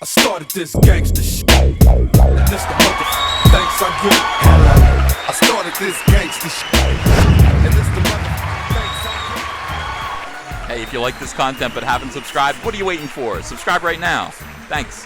I started this gangster shit. And this the mother thanks I get. Hello. I started this gangster shit. And this the mother thanks I get. Hey, if you like this content but haven't subscribed, what are you waiting for? Subscribe right now. Thanks.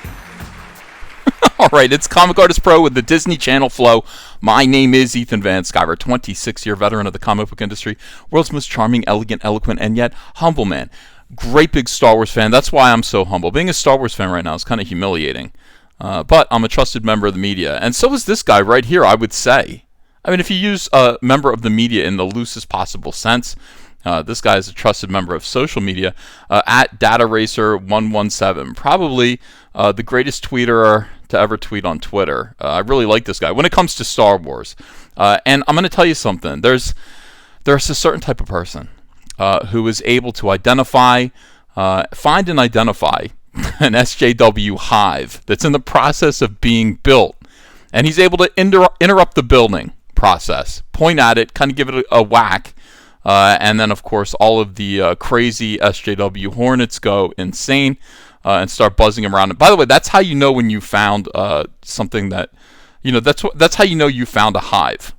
All right, it's Comic Artist Pro with the Disney Channel Flow. My name is Ethan Van Sciver, 26-year veteran of the comic book industry, world's most charming, elegant, eloquent, and yet humble man. Great big Star Wars fan. That's why I'm so humble. Being a Star Wars fan right now is kind of humiliating. But I'm a trusted member of the media. And so is this guy right here, I would say. I mean, if you use a member of the media in the loosest possible sense, this guy is a trusted member of social media at DataRacer117. Probably the greatest tweeter to ever tweet on Twitter. I really like this guy when it comes to Star Wars. And I'm going to tell you something. There's a certain type of person who is able to identify, find and identify an SJW hive that's in the process of being built. And he's able to interrupt the building process, point at it, kind of give it a whack. And then, of course, all of the crazy SJW hornets go insane and start buzzing around. And by the way, that's how you know when you found something that, that's how you know you found a hive.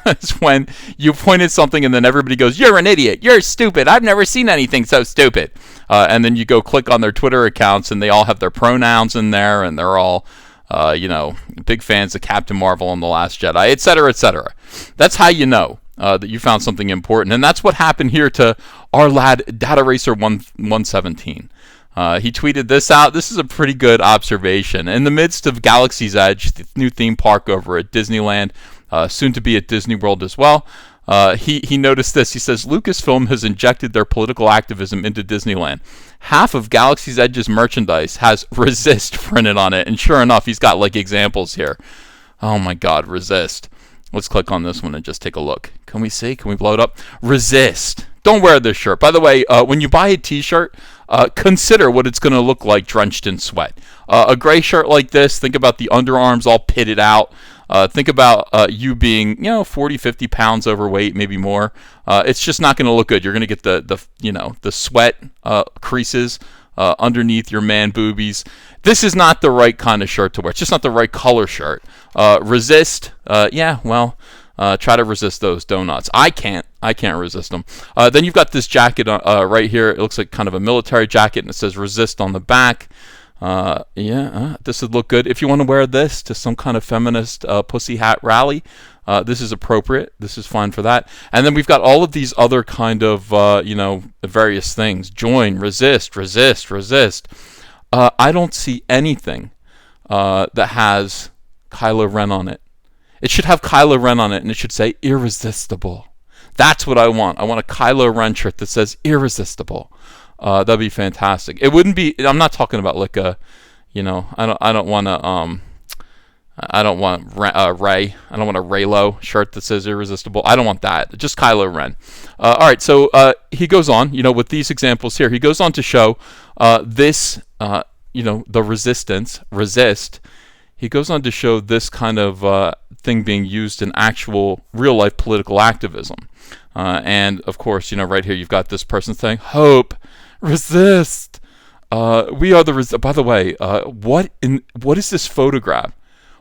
It's when you point at something and then everybody goes, "You're an idiot. You're stupid. I've never seen anything so stupid." And then you go click on their Twitter accounts and they all have their pronouns in there and they're all, big fans of Captain Marvel and The Last Jedi, etc., etc. That's how you know that you found something important. And that's what happened here to our lad, DataRacer117. He tweeted this out. This is a pretty good observation. In the midst of Galaxy's Edge, the new theme park over at Disneyland, soon to be at Disney World as well, he noticed this. He says, Lucasfilm has injected their political activism into Disneyland. Half of Galaxy's Edge's merchandise has resist printed on it. And sure enough, he's got like examples here. Oh my God, resist. Let's click on this one and just take a look. Can we see? Can we blow it up? Resist. Don't wear this shirt. By the way, when you buy a t-shirt, consider what it's going to look like drenched in sweat. A gray shirt like this, think about the underarms all pitted out. Think about you being, 40, 50 pounds overweight, maybe more. It's just not going to look good. You're going to get the sweat creases underneath your man boobies. This is not the right kind of shirt to wear. It's just not the right color shirt. Resist. Try to resist those donuts. I can't resist them. Then you've got this jacket right here. It looks like kind of a military jacket, and it says resist on the back. This would look good. If you want to wear this to some kind of feminist pussy hat rally, this is appropriate. This is fine for that. And then we've got all of these other kind of, various things. Join, resist. I don't see anything that has Kylo Ren on it. It should have Kylo Ren on it, and it should say irresistible. That's what I want. I want a Kylo Ren shirt that says irresistible. That'd be fantastic. It wouldn't be. I'm not talking about like a, I don't want a Ray. I don't want a Raylo shirt that says irresistible. I don't want that. Just Kylo Ren. All right. So he goes on. With these examples here, he goes on to show this. The resist. He goes on to show this kind of thing being used in actual real-life political activism. And, of course, right here you've got this person saying, hope, resist. We are the By the way, what is this photograph?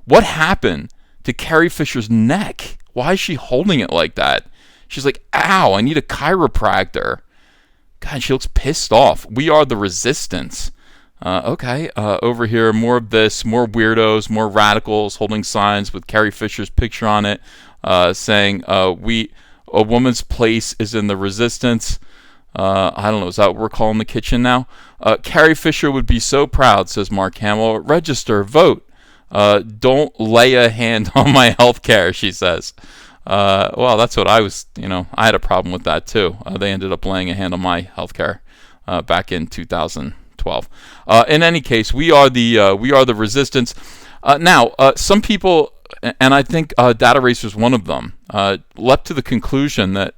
What happened to Carrie Fisher's neck? Why is she holding it like that? She's like, ow, I need a chiropractor. God, she looks pissed off. We are the resistance. Okay, over here, more of this, more weirdos, more radicals holding signs with Carrie Fisher's picture on it, saying, a woman's place is in the resistance. I don't know, is that what we're calling the kitchen now? Carrie Fisher would be so proud, says Mark Hamill. Register, vote. Don't lay a hand on my health care, she says. Well, that's what I was, I had a problem with that too. They ended up laying a hand on my health care back in 2012. In any case, we are the resistance. Now, some people, and I think Data Racer is one of them, leapt to the conclusion that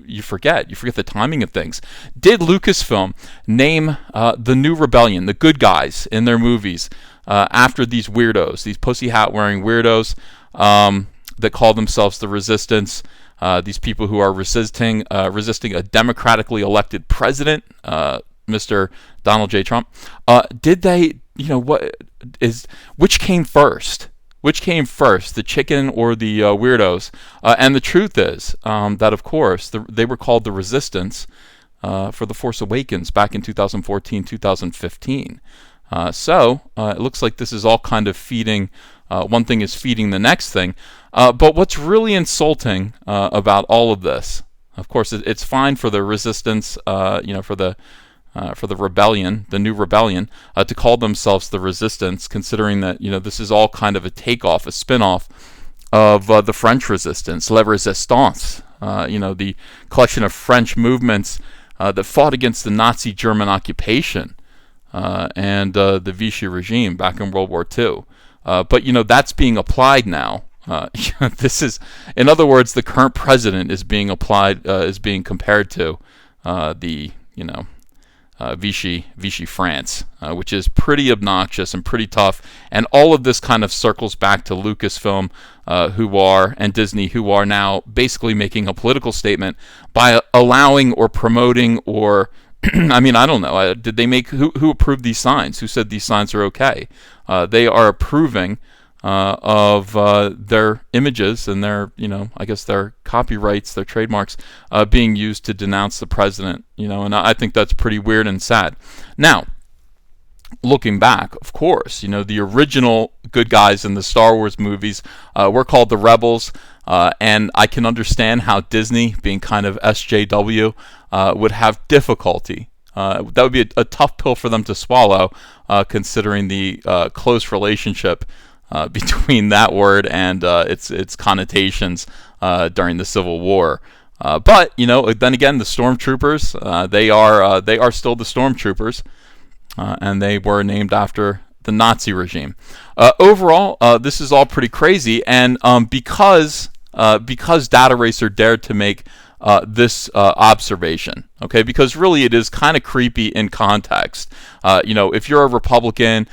you forget the timing of things. Did Lucasfilm name the new rebellion, the good guys in their movies, after these weirdos, these pussy hat wearing weirdos that call themselves the resistance? These people who are resisting a democratically elected president, Mr. Donald J. Trump. Did they what is which came first? Which came first, the chicken or the weirdos? And the truth is that, of course, they were called the Resistance for The Force Awakens back in 2014, 2015. So it looks like this is all kind of feeding. One thing is feeding the next thing. But what's really insulting about all of this, of course, it's fine for the Resistance, for the rebellion, the new rebellion, to call themselves the Resistance, considering that this is all kind of a takeoff, a spin-off of the French Resistance, La Resistance. The collection of French movements that fought against the Nazi German occupation and the Vichy regime back in World War II. But that's being applied now. This is, in other words, the current president is being applied, is being compared to the Vichy France, which is pretty obnoxious and pretty tough. And all of this kind of circles back to Lucasfilm, and Disney, who are now basically making a political statement by allowing or promoting or I mean, I don't know. Did they make who approved these signs? Who said these signs are okay? They are approving of their images and their, I guess their copyrights, their trademarks being used to denounce the president. And I think that's pretty weird and sad. Now, looking back, of course, the original good guys in the Star Wars movies were called the Rebels, and I can understand how Disney, being kind of SJW, would have difficulty. That would be a tough pill for them to swallow, considering the close relationship between that word and its connotations during the Civil War. But then again, the stormtroopers, they are still the stormtroopers, and they were named after the Nazi regime. Overall, this is all pretty crazy, and because Data Racer dared to make this observation, okay, because really it is kind of creepy in context. If you're a Republican,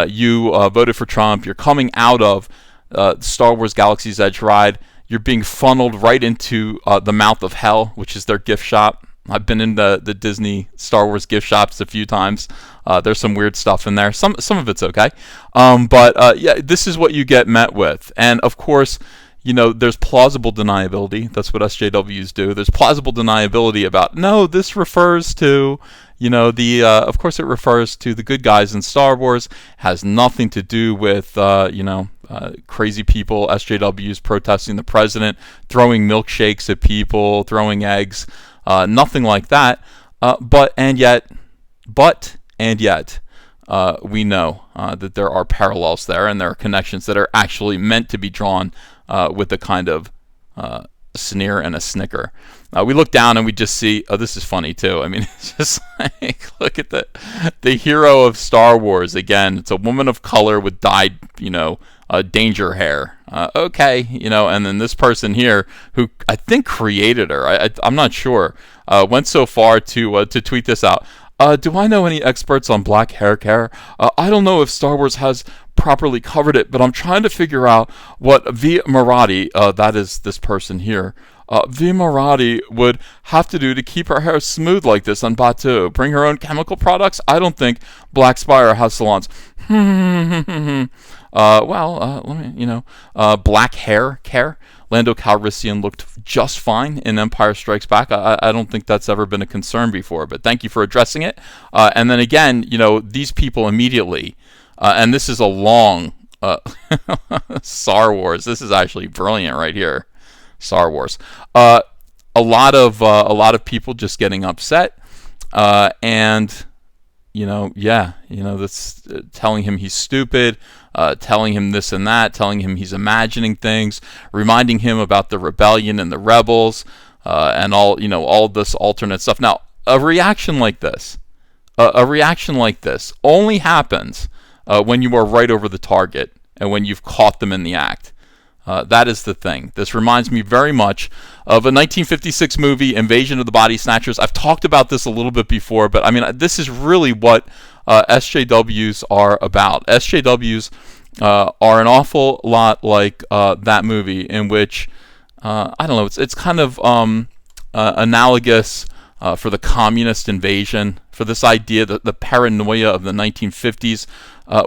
you voted for Trump, you're coming out of Star Wars Galaxy's Edge ride, you're being funneled right into the mouth of hell, which is their gift shop. I've been in the Disney Star Wars gift shops a few times. There's some weird stuff in there. Some of it's okay. But this is what you get met with. And of course, there's plausible deniability. That's what SJWs do. There's plausible deniability about, no, this refers to, of course it refers to the good guys in Star Wars. Has nothing to do with, crazy people, SJWs protesting the president, throwing milkshakes at people, throwing eggs. Nothing like that, but yet, we know that there are parallels there, and there are connections that are actually meant to be drawn with a kind of sneer and a snicker. We look down and we just see, this is funny too. I mean, it's just like, look at the hero of Star Wars again. It's a woman of color with dyed, danger hair. Okay, and then this person here, who I think created her, I'm not sure, went so far to tweet this out. Do I know any experts on black hair care? I don't know if Star Wars has properly covered it, but I'm trying to figure out what V. Marathi, that is this person here, V. Marathi would have to do to keep her hair smooth like this on Batuu. Bring her own chemical products? I don't think Black Spire has salons. Let me, black hair care. Lando Calrissian looked just fine in Empire Strikes Back. I don't think that's ever been a concern before, but thank you for addressing it. And then again, these people immediately, and this is a long Star Wars. This is actually brilliant right here. Star Wars. A lot of people just getting upset, and that's telling him he's stupid, telling him this and that, telling him he's imagining things, reminding him about the rebellion and the rebels, and all this alternate stuff. Now, a reaction like this only happens when you are right over the target and when you've caught them in the act. That is the thing. This reminds me very much of a 1956 movie, Invasion of the Body Snatchers. I've talked about this a little bit before, but I mean, this is really what SJWs are about. SJWs are an awful lot like that movie, in which, I don't know, it's kind of analogous for the communist invasion, for this idea, the paranoia of the 1950s,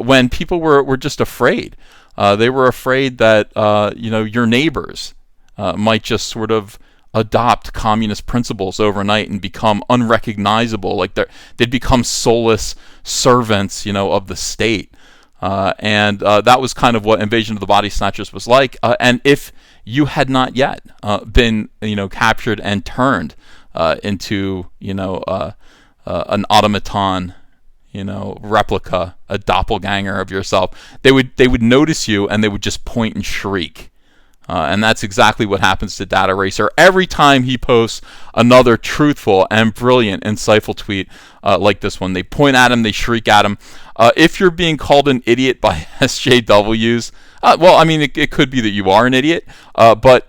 when people were just afraid. They were afraid that your neighbors might just sort of adopt communist principles overnight and become unrecognizable, like they'd become soulless servants, of the state. And that was kind of what Invasion of the Body Snatchers was like. And if you had not yet been, captured and turned into, an automaton, replica, a doppelganger of yourself, they would notice you and they would just point and shriek. And that's exactly what happens to Data Racer every time he posts another truthful and brilliant, insightful tweet like this one. They point at him, they shriek at him. If you're being called an idiot by SJWs, it could be that you are an idiot, but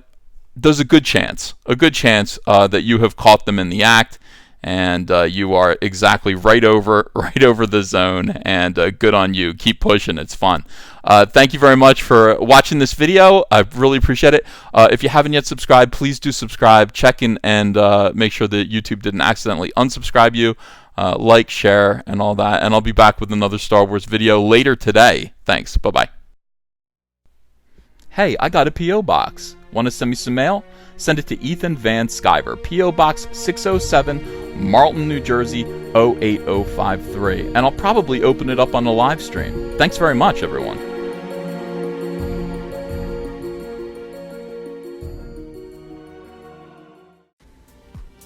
there's a good chance that you have caught them in the act, and you are exactly right over the zone, and good on you. Keep pushing. It's fun. Thank you very much for watching this video. I really appreciate it. If you haven't yet subscribed, please do subscribe. Check in and make sure that YouTube didn't accidentally unsubscribe you. Like, share, and all that. And I'll be back with another Star Wars video later today. Thanks. Bye-bye. Hey, I got a P.O. box. Want to send me some mail? Send it to Ethan Van Sciver, P.O. Box 607, Marlton, New Jersey, 08053. And I'll probably open it up on the live stream. Thanks very much, everyone.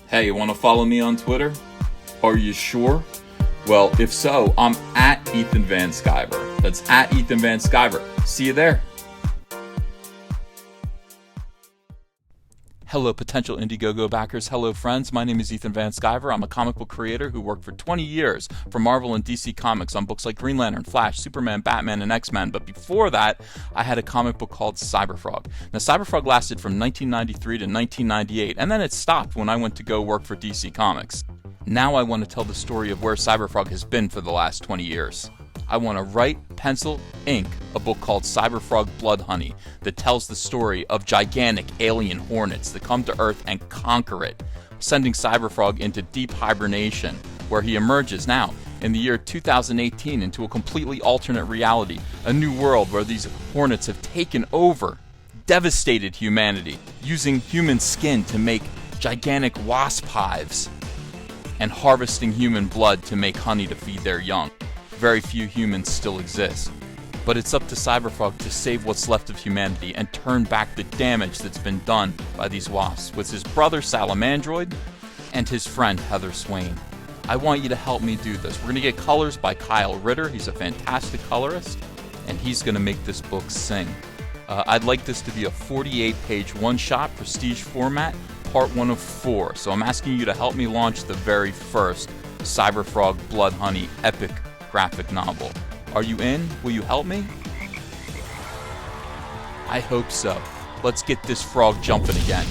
Hey, you want to follow me on Twitter? Are you sure? Well, if so, I'm at Ethan Van Sciver. That's at Ethan Van Sciver. See you there. Hello, potential Indiegogo backers. Hello, friends. My name is Ethan Van Sciver. I'm a comic book creator who worked for 20 years for Marvel and DC Comics on books like Green Lantern, Flash, Superman, Batman, and X-Men. But before that, I had a comic book called Cyberfrog. Now, Cyberfrog lasted from 1993 to 1998, and then it stopped when I went to go work for DC Comics. Now I want to tell the story of where Cyberfrog has been for the last 20 years. I want to write, pencil, ink a book called Cyberfrog Blood Honey that tells the story of gigantic alien hornets that come to Earth and conquer it, sending Cyberfrog into deep hibernation, where he emerges now in the year 2018 into a completely alternate reality, a new world where these hornets have taken over, devastated humanity, using human skin to make gigantic wasp hives, and harvesting human blood to make honey to feed their young. Very few humans still exist. But it's up to Cyberfrog to save what's left of humanity and turn back the damage that's been done by these wasps with his brother Salamandroid and his friend Heather Swain. I want you to help me do this. We're going to get colors by Kyle Ritter. He's a fantastic colorist, and he's going to make this book sing. I'd like this to be a 48-page one-shot prestige format, part 1 of 4. So I'm asking you to help me launch the very first Cyberfrog Blood Honey epic graphic novel. Are you in? Will you help me? I hope so. Let's get this frog jumping again.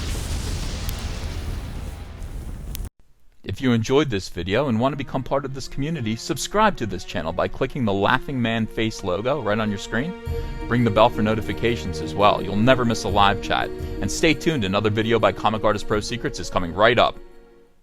If you enjoyed this video and want to become part of this community, subscribe to this channel by clicking the laughing man face logo right on your screen. Ring the bell for notifications as well. You'll never miss a live chat. And stay tuned, another video by Comic Artist Pro Secrets is coming right up.